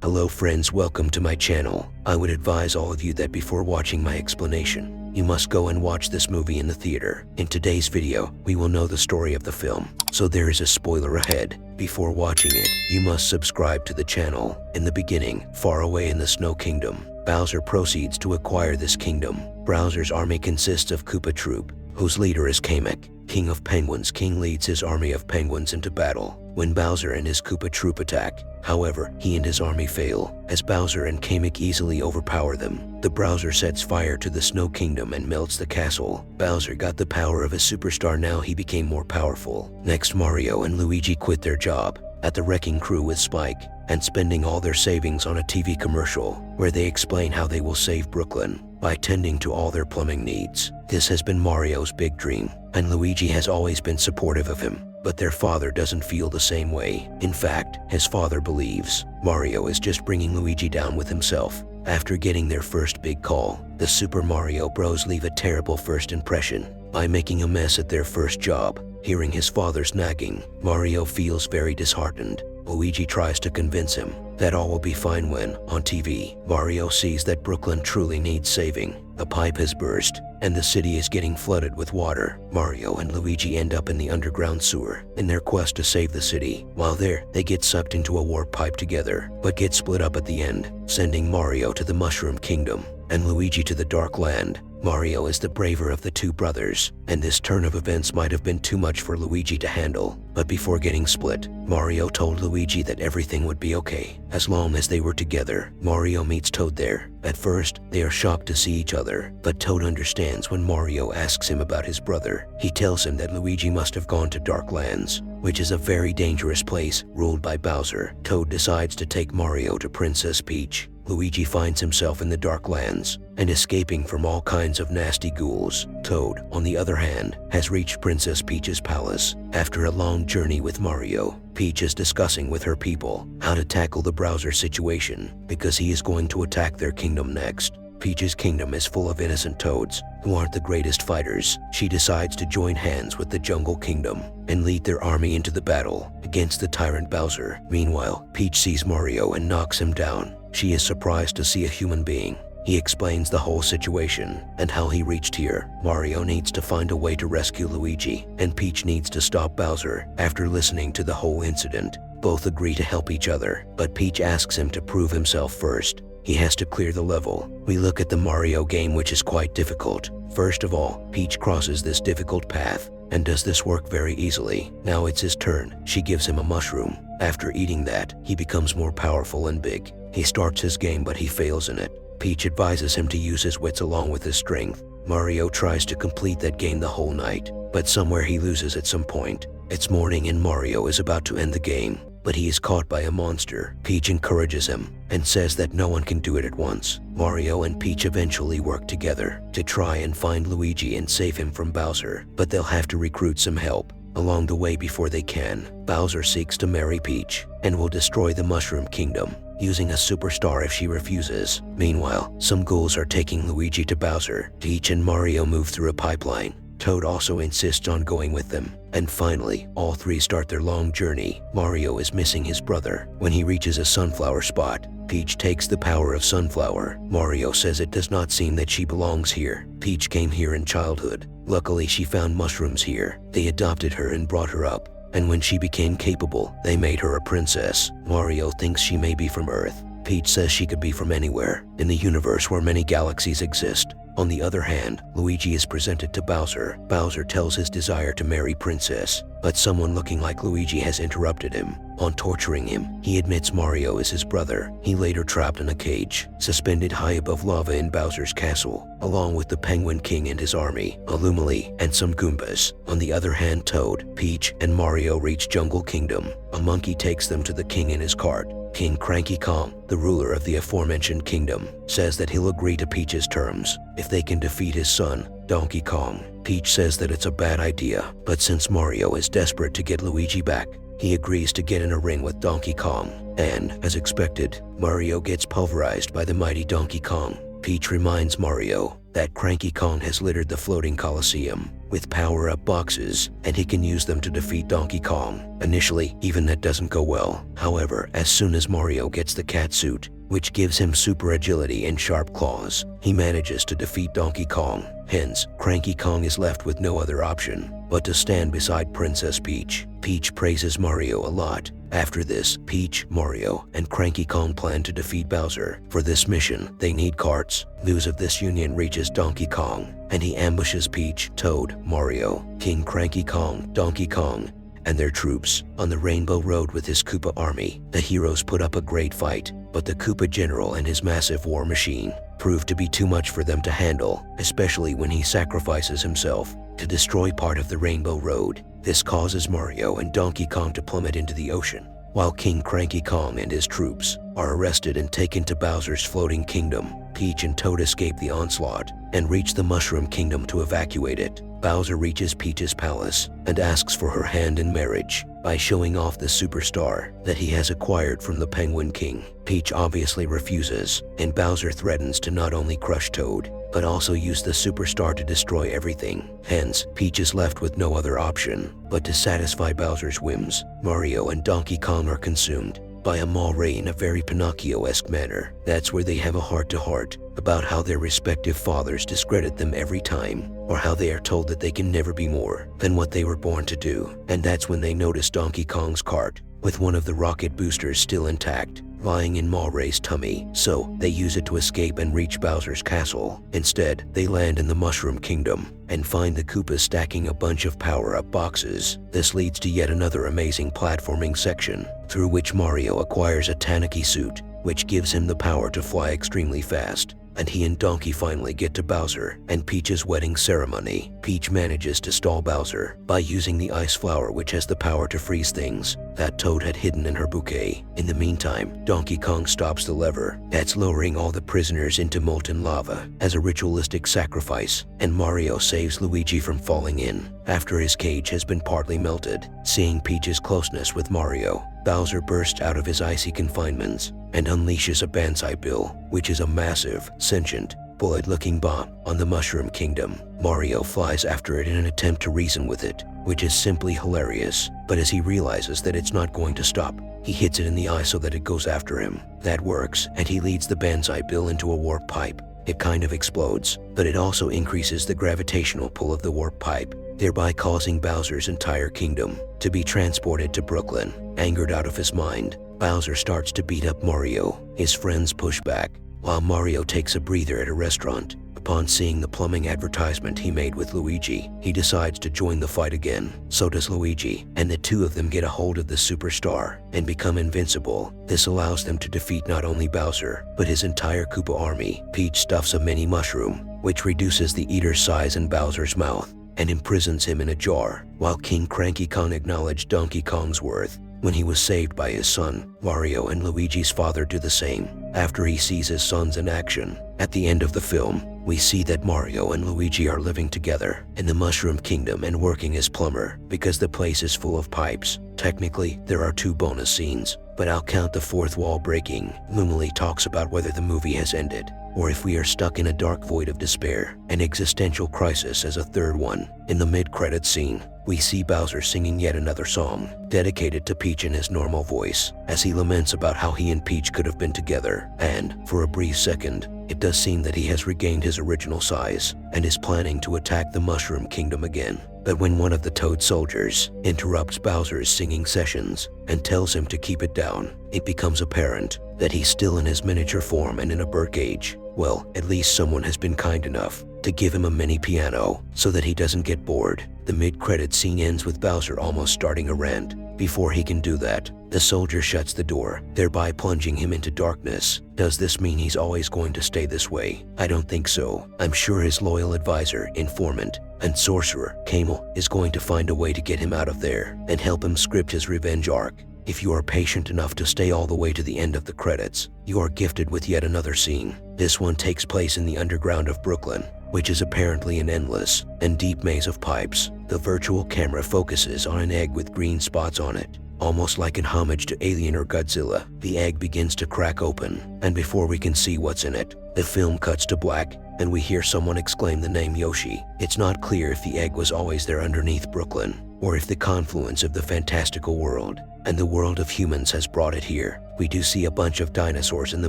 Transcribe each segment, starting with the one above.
Hello friends, welcome to my channel. I would advise all of you that before watching my explanation, you must go and watch this movie in the theater. In today's video, we will know the story of the film, so there is a spoiler ahead. Before watching it, you must subscribe to the channel. In the beginning, far away in the Snow Kingdom, Bowser proceeds to acquire this kingdom. Bowser's army consists of Koopa troop, whose leader is Kamek, King of Penguins. King leads his army of penguins into battle when Bowser and his Koopa troop attack. However, he and his army fail, as Bowser and Kamek easily overpower them. The Bowser sets fire to the Snow Kingdom and melts the castle. Bowser got the power of a superstar. Now he became more powerful. Next, Mario and Luigi quit their job at the Wrecking Crew with Spike and spending all their savings on a TV commercial where they explain how they will save Brooklyn by tending to all their plumbing needs. This has been Mario's big dream, and Luigi has always been supportive of him. But their father doesn't feel the same way. In fact, his father believes Mario is just bringing Luigi down with himself. After getting their first big call, the Super Mario Bros. Leave a terrible first impression by making a mess at their first job. Hearing his father's nagging, Mario feels very disheartened. Luigi tries to convince him that all will be fine when, on TV, Mario sees that Brooklyn truly needs saving. A pipe has burst, and the city is getting flooded with water. Mario and Luigi end up in the underground sewer in their quest to save the city. While there, they get sucked into a warp pipe together, but get split up at the end, sending Mario to the Mushroom Kingdom and Luigi to the Dark Land. Mario is the braver of the two brothers, and this turn of events might have been too much for Luigi to handle. But before getting split, Mario told Luigi that everything would be okay as long as they were together. Mario meets Toad there. At first, they are shocked to see each other, but Toad understands when Mario asks him about his brother. He tells him that Luigi must have gone to Dark Lands, which is a very dangerous place ruled by Bowser. Toad decides to take Mario to Princess Peach. Luigi finds himself in the Dark Lands and escaping from all kinds of nasty ghouls. Toad, on the other hand, has reached Princess Peach's palace. After a long journey with Mario, Peach is discussing with her people how to tackle the Bowser situation because he is going to attack their kingdom next. Peach's kingdom is full of innocent toads who aren't the greatest fighters. She decides to join hands with the Jungle Kingdom and lead their army into the battle against the tyrant Bowser. Meanwhile, Peach sees Mario and knocks him down. She is surprised to see a human being. He explains the whole situation and how he reached here. Mario needs to find a way to rescue Luigi, and Peach needs to stop Bowser. After listening to the whole incident, both agree to help each other, but Peach asks him to prove himself first. He has to clear the level. We look at the Mario game, which is quite difficult. First of all, Peach crosses this difficult path and does this work very easily. Now it's his turn. She gives him a mushroom. After eating that, he becomes more powerful and big. He starts his game, but he fails in it. Peach advises him to use his wits along with his strength. Mario tries to complete that game the whole night, but somewhere he loses at some point. It's morning and Mario is about to end the game, but he is caught by a monster. Peach encourages him and says that no one can do it at once. Mario and Peach eventually work together to try and find Luigi and save him from Bowser, but they'll have to recruit some help along the way before they can. Bowser seeks to marry Peach and will destroy the Mushroom Kingdom using a superstar if she refuses. Meanwhile, some ghouls are taking Luigi to Bowser. Peach and Mario move through a pipeline. Toad also insists on going with them. And finally, all three start their long journey. Mario is missing his brother. When he reaches a sunflower spot, Peach takes the power of Sunflower. Mario says it does not seem that she belongs here. Peach came here in childhood. Luckily, she found mushrooms here. They adopted her and brought her up. And when she became capable, they made her a princess. Mario thinks she may be from Earth. Peach says she could be from anywhere in the universe where many galaxies exist. On the other hand, Luigi is presented to Bowser. Bowser tells his desire to marry Princess, but someone looking like Luigi has interrupted him. On torturing him, he admits Mario is his brother. He later trapped in a cage, suspended high above lava in Bowser's castle, along with the Penguin King and his army, Illumali, and some Koopas. On the other hand, Toad, Peach, and Mario reach Jungle Kingdom. A monkey takes them to the king in his cart. King Cranky Kong, the ruler of the aforementioned kingdom, says that he'll agree to Peach's terms if they can defeat his son, Donkey Kong. Peach says that it's a bad idea, but since Mario is desperate to get Luigi back, he agrees to get in a ring with Donkey Kong. And, as expected, Mario gets pulverized by the mighty Donkey Kong. Peach reminds Mario that Cranky Kong has littered the floating Coliseum with power-up boxes, and he can use them to defeat Donkey Kong. Initially, even that doesn't go well. However, as soon as Mario gets the cat suit, which gives him super agility and sharp claws, he manages to defeat Donkey Kong. Hence, Cranky Kong is left with no other option but to stand beside Princess Peach. Peach praises Mario a lot. After this, Peach, Mario, and Cranky Kong plan to defeat Bowser. For this mission, they need carts. News of this union reaches Donkey Kong, and he ambushes Peach, Toad, Mario, King Cranky Kong, Donkey Kong, and their troops on the Rainbow Road with his Koopa army. The heroes put up a great fight, but the Koopa general and his massive war machine proved to be too much for them to handle, especially when he sacrifices himself to destroy part of the Rainbow Road. This causes Mario and Donkey Kong to plummet into the ocean, while King Cranky Kong and his troops are arrested and taken to Bowser's floating kingdom. Peach and Toad escape the onslaught and reach the Mushroom Kingdom to evacuate it. Bowser reaches Peach's palace and asks for her hand in marriage by showing off the superstar that he has acquired from the Penguin King. Peach obviously refuses, and Bowser threatens to not only crush Toad, but also use the superstar to destroy everything. Hence, Peach is left with no other option but to satisfy Bowser's whims. Mario and Donkey Kong are consumed by a mole-ray in a very Pinocchio-esque manner. That's where they have a heart-to-heart about how their respective fathers discredit them every time, or how they are told that they can never be more than what they were born to do. And that's when they notice Donkey Kong's cart, with one of the rocket boosters still intact, lying in Mole-Ray's tummy, so they use it to escape and reach Bowser's castle. Instead, they land in the Mushroom Kingdom and find the Koopas stacking a bunch of power-up boxes. This leads to yet another amazing platforming section, through which Mario acquires a Tanuki suit, which gives him the power to fly extremely fast. And he and Donkey finally get to Bowser and Peach's wedding ceremony. Peach manages to stall Bowser by using the ice flower, which has the power to freeze things that Toad had hidden in her bouquet. In the meantime, Donkey Kong stops the lever that's lowering all the prisoners into molten lava as a ritualistic sacrifice, and Mario saves Luigi from falling in after his cage has been partly melted. Seeing Peach's closeness with Mario, Bowser bursts out of his icy confinements and unleashes a Banzai Bill, which is a massive, sentient, bullet-looking bomb on the Mushroom Kingdom. Mario flies after it in an attempt to reason with it, which is simply hilarious. But as he realizes that it's not going to stop, he hits it in the eye so that it goes after him. That works, and he leads the Banzai Bill into a warp pipe. It kind of explodes, but it also increases the gravitational pull of the warp pipe, thereby causing Bowser's entire kingdom to be transported to Brooklyn. Angered out of his mind, Bowser starts to beat up Mario. His friends push back, while Mario takes a breather at a restaurant. Upon seeing the plumbing advertisement he made with Luigi, he decides to join the fight again. So does Luigi, and the two of them get a hold of the superstar and become invincible. This allows them to defeat not only Bowser, but his entire Koopa army. Peach stuffs a mini mushroom, which reduces the eater's size in Bowser's mouth and imprisons him in a jar, while King Cranky Kong acknowledged Donkey Kong's worth when he was saved by his son. Mario and Luigi's father do the same after he sees his sons in action. At the end of the film, we see that Mario and Luigi are living together in the Mushroom Kingdom and working as plumber because the place is full of pipes. Technically, there are 2 bonus scenes, but I'll count the 4th wall breaking. Lumily talks about whether the movie has ended, or if we are stuck in a dark void of despair and existential crisis as a 3rd one. In the mid-credits scene, we see Bowser singing yet another song, dedicated to Peach in his normal voice, as he laments about how he and Peach could have been together. And, for a brief second, it does seem that he has regained his original size and is planning to attack the Mushroom Kingdom again. But when one of the Toad soldiers interrupts Bowser's singing sessions and tells him to keep it down, it becomes apparent that he's still in his miniature form and in a birdcage. Well, at least someone has been kind enough to give him a mini piano so that he doesn't get bored. The mid-credit scene ends with Bowser almost starting a rant. Before he can do that, the soldier shuts the door, thereby plunging him into darkness. Does this mean he's always going to stay this way? I don't think so. I'm sure his loyal advisor, informant, and sorcerer, Camel, is going to find a way to get him out of there and help him script his revenge arc. If you are patient enough to stay all the way to the end of the credits, you are gifted with yet another scene. This one takes place in the underground of Brooklyn, which is apparently an endless and deep maze of pipes. The virtual camera focuses on an egg with green spots on it, Almost like in homage to Alien or Godzilla, the egg begins to crack open, and before we can see what's in it, the film cuts to black, and we hear someone exclaim the name Yoshi. It's not clear if the egg was always there underneath Brooklyn, or if the confluence of the fantastical world and the world of humans has brought it here. We do see a bunch of dinosaurs in the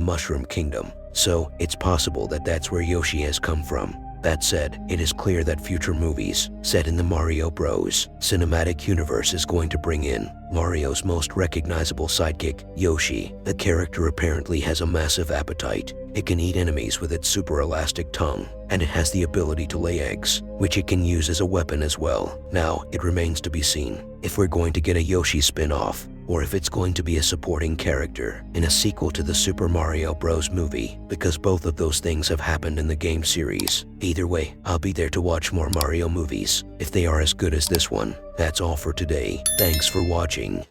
Mushroom Kingdom, so it's possible that that's where Yoshi has come from. That said, it is clear that future movies set in the Mario Bros. Cinematic universe is going to bring in Mario's most recognizable sidekick, Yoshi. The character apparently has a massive appetite. It can eat enemies with its super elastic tongue, and it has the ability to lay eggs, which it can use as a weapon as well. Now, it remains to be seen if we're going to get a Yoshi spin-off, or if it's going to be a supporting character in a sequel to the Super Mario Bros. Movie, because both of those things have happened in the game series. Either way, I'll be there to watch more Mario movies, if they are as good as this one. That's all for today. Thanks for watching.